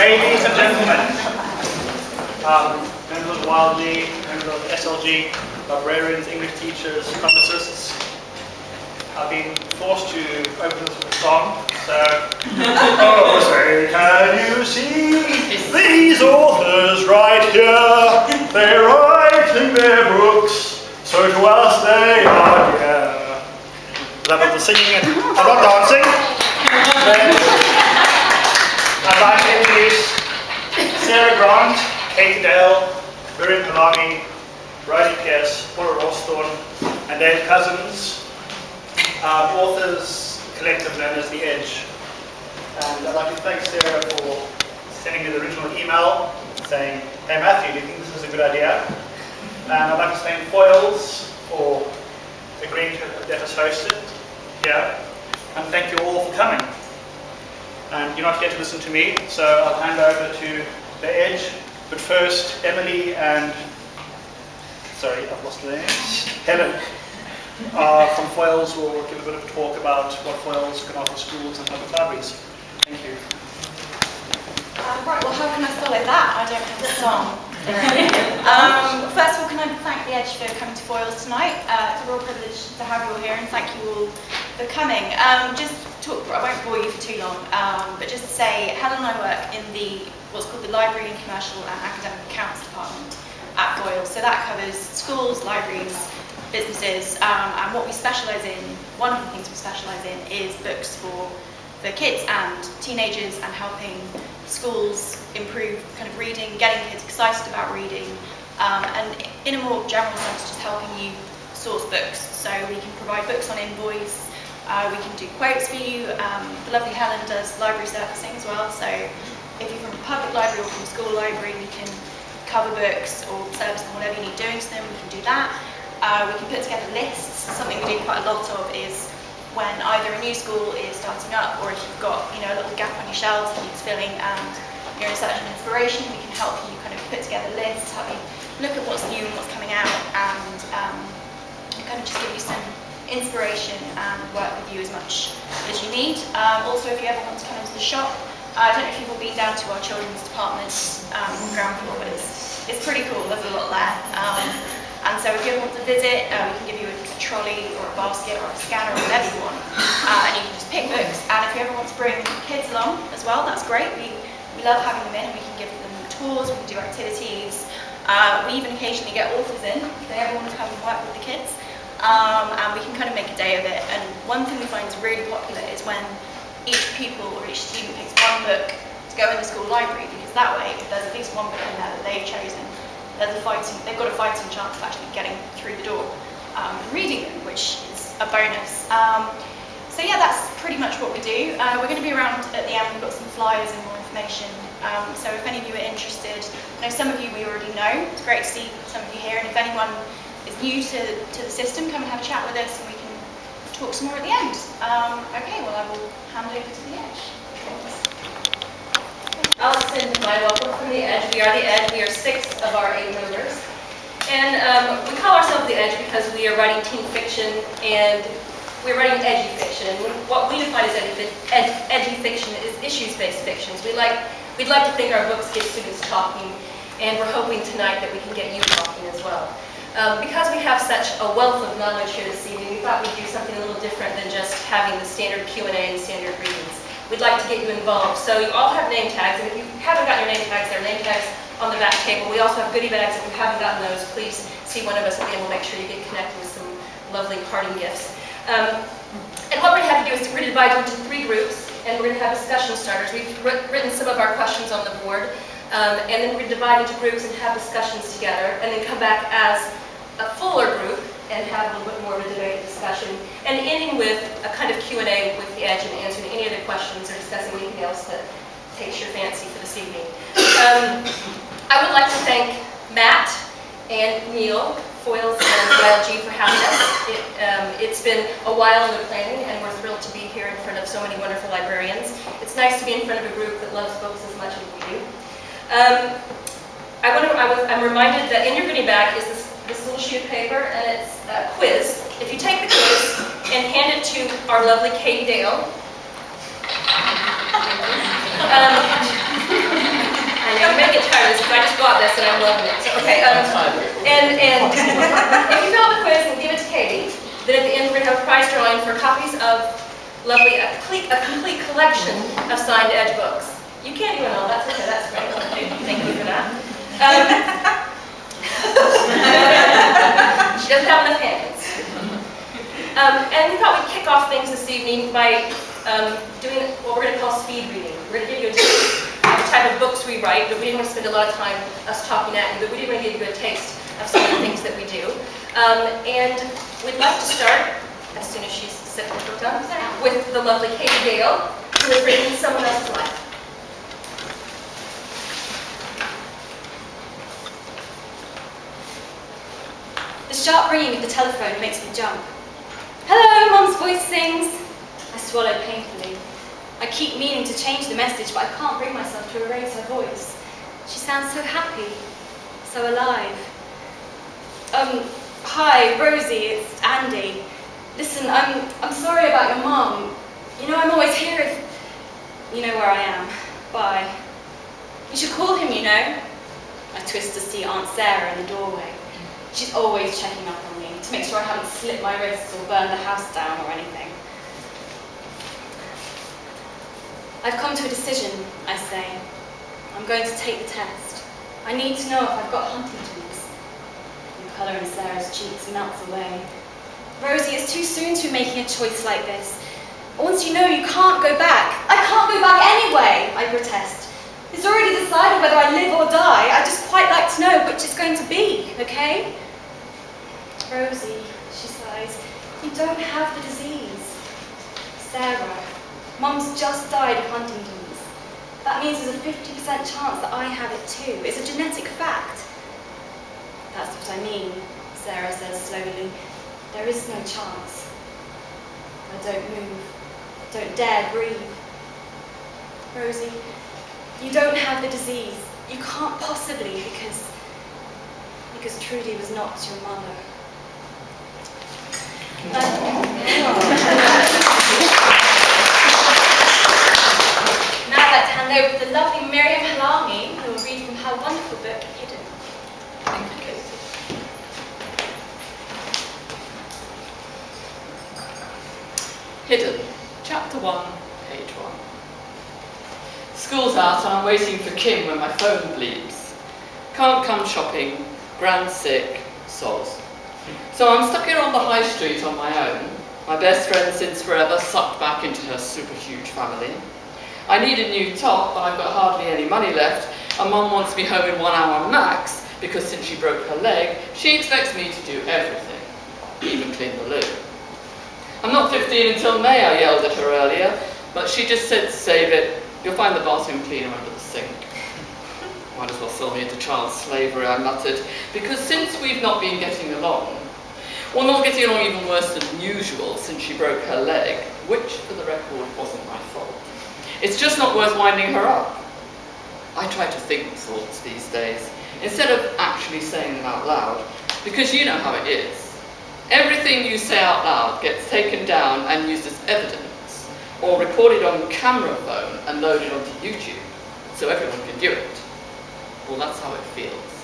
Ladies and gentlemen, members of YLG, members of SLG, librarians, English teachers, publicists, I've been forced to open this with a song, so... Oh, say, can you see these authors right here? They're writing their books, so to us they are dear. That was the singing, and I'm not dancing. Then I'd like to introduce Sarah Grant, Katie Dale, Miriam Kalami, Rodney Pierce, Paula Rawsthorne, and Dave Cousins, authors collective known as The Edge. And I'd like to thank Sarah for sending me the original email saying, hey Matthew, do you think this is a good idea? And I'd like to thank Foyles for agreeing to let us host it here. And thank you all for coming. And you're not here to listen to me, so I'll hand over to The Edge. But first, Emily and, sorry, I've lost the names, Helen from Foyles will give a bit of a talk about what Foyles can offer schools and public libraries. Thank you. Right, well, how can I follow that? I don't have a song. First of all, can I thank The Edge for coming to Foyles tonight? It's a real privilege to have you all here, and thank you all for coming. Just talk, I won't bore you for too long, but just to say, Helen and I work in what's called the Library and Commercial and Academic Accounts Department at Foyles. So that covers schools, libraries, businesses, and what we specialise in, one of the things we specialise in is books for kids and teenagers, and helping schools improve kind of reading, getting kids excited about reading, and in a more general sense, just helping you source books. So we can provide books on invoice, we can do quotes for you. The lovely Helen does library servicing as well, so if you're from a public library or from a school library, we can cover books or service them, whatever you need doing to them, we can do that. We can put together lists. Something we do quite a lot of is when either a new school is starting up, or if you've got a little gap on your shelves that needs filling and you're in search of inspiration, we can help you kind of put together lists, help you look at what's new and what's coming out, and kind of just give you some inspiration and work with you as much as you need. Also, if you ever want to come into the shop, I don't know if you've all been down to our children's department on the ground floor, but it's pretty cool. There's a lot there. And so if you ever want to visit, we can give you a trolley or a basket or a scanner or whatever you want. And you can just pick books. And if you ever want to bring kids along as well, that's great. We love having them in, and we can give them tours, we can do activities. We even occasionally get authors in if they ever want to come and work with the kids. And we can kind of make a day of it. And one thing we find is really popular is when each pupil or each student picks one book to go in the school library, because that way, if there's at least one book in there that they've chosen, they've got a fighting chance of actually getting through the door and reading them, which is a bonus. So yeah, that's pretty much what we do. We're going to be around at the end. We've got some flyers and more information. So if any of you are interested, I know some of you we already know. It's great to see some of you here. And if anyone is new to the system, come and have a chat with us, and we can talk some more at the end. Okay, well I will hand over to The Edge. Alison, my welcome from The Edge. We are The Edge. We are 6 of our 8 members. And we call ourselves The Edge because we are writing teen fiction, and we're writing edgy fiction. And what we define as edgy fiction is issues-based fictions. We'd like to think our books get students talking, and we're hoping tonight that we can get you talking as well. Because we have such a wealth of knowledge here this evening, we thought we'd do something a little different than just having the standard Q&A and standard readings. We'd like to get you involved. So you all have name tags, and if you haven't got your name tags, there are name tags on the back table. We also have goodie bags. If you haven't gotten those, please see one of us, and we'll make sure you get connected with some lovely parting gifts. And what we're going to have to do is we're going to divide you into 3 groups, and we're going to have discussion starters. We've written some of our questions on the board, and then we're going to divide into groups and have discussions together, and then come back as a fuller group and have a little bit more of a debate discussion, and ending with a kind of Q&A with The Edge and answering any other questions or discussing anything else that takes your fancy for this evening. I would like to thank Matt and Neil, Foyles and YLG, for having us. It's been a while in the planning, and we're thrilled to be here in front of so many wonderful librarians. It's nice to be in front of a group that loves books as much as we do. I'm reminded that in your goodie bag is this little sheet of paper, and it's a quiz. If you take the quiz and hand it to our lovely Katie Dale, Okay, and if you fill out the quiz and give it to Katie, then at the end we're going to have a prize drawing for copies of lovely, a complete collection of signed Edge books. You can't even all, that's okay, that's great. Thank you for that. She doesn't have enough hands. And we thought we'd kick off things this evening by doing what we're going to call speed reading. We're going to give you a taste of the type of books we write, but we didn't want to spend a lot of time us talking at you, but we did want to give you a taste of some of the things that we do. And we'd like to start, as soon as she's set the book down, with the lovely Katie Gale, who has written Someone Else's Life. The sharp ringing of the telephone makes me jump. Hello, Mum's voice sings. I swallow painfully. I keep meaning to change the message, but I can't bring myself to erase her voice. She sounds so happy, so alive. Hi, Rosie, it's Andy. Listen, I'm sorry about your mum. You know, I'm always here if... You know where I am. Bye. You should call him, you know. I twist to see Aunt Sarah in the doorway. She's always checking up on me to make sure I haven't slit my wrists or burned the house down or anything. I've come to a decision, I say. I'm going to take the test. I need to know if I've got Huntington's. The colour in Sarah's cheeks melts away. Rosie, it's too soon to be making a choice like this. Once you know, you can't go back. I can't go back anyway, I protest. It's already decided whether I live or die. I'd just quite like to know which it's going to be, okay? Rosie, she sighs, you don't have the disease. Sarah, Mum's just died of Huntington's. That means there's a 50% chance that I have it too. It's a genetic fact. That's what I mean, Sarah says slowly. There is no chance. I don't move, don't dare breathe. Rosie, you don't have the disease. You can't possibly because Trudy was not your mother. Now I'd like to hand over to the lovely Miriam Halami, who will read from her wonderful book, Hidden. Thank you, Katie. Hidden, Chapter 1, Page 1. School's out and I'm waiting for Kim when my phone bleeps. Can't come shopping, Gran's sick, soz. So I'm stuck here on the high street on my own. My best friend since forever sucked back into her super huge family. I need a new top, but I've got hardly any money left, and Mum wants me home in 1 hour max, because since she broke her leg, she expects me to do everything, even clean the loo. I'm not 15 until May, I yelled at her earlier, but she just said to save it. You'll find the bathroom cleaner under the sink. Might as well sell me into child slavery, I muttered, because since we've not been getting along, well, not getting along even worse than usual since she broke her leg, which, for the record, wasn't my fault. It's just not worth winding her up. I try to think thoughts these days, instead of actually saying them out loud, because you know how it is. Everything you say out loud gets taken down and used as evidence, or recorded on camera phone and loaded onto YouTube, so everyone can view it. Well, that's how it feels.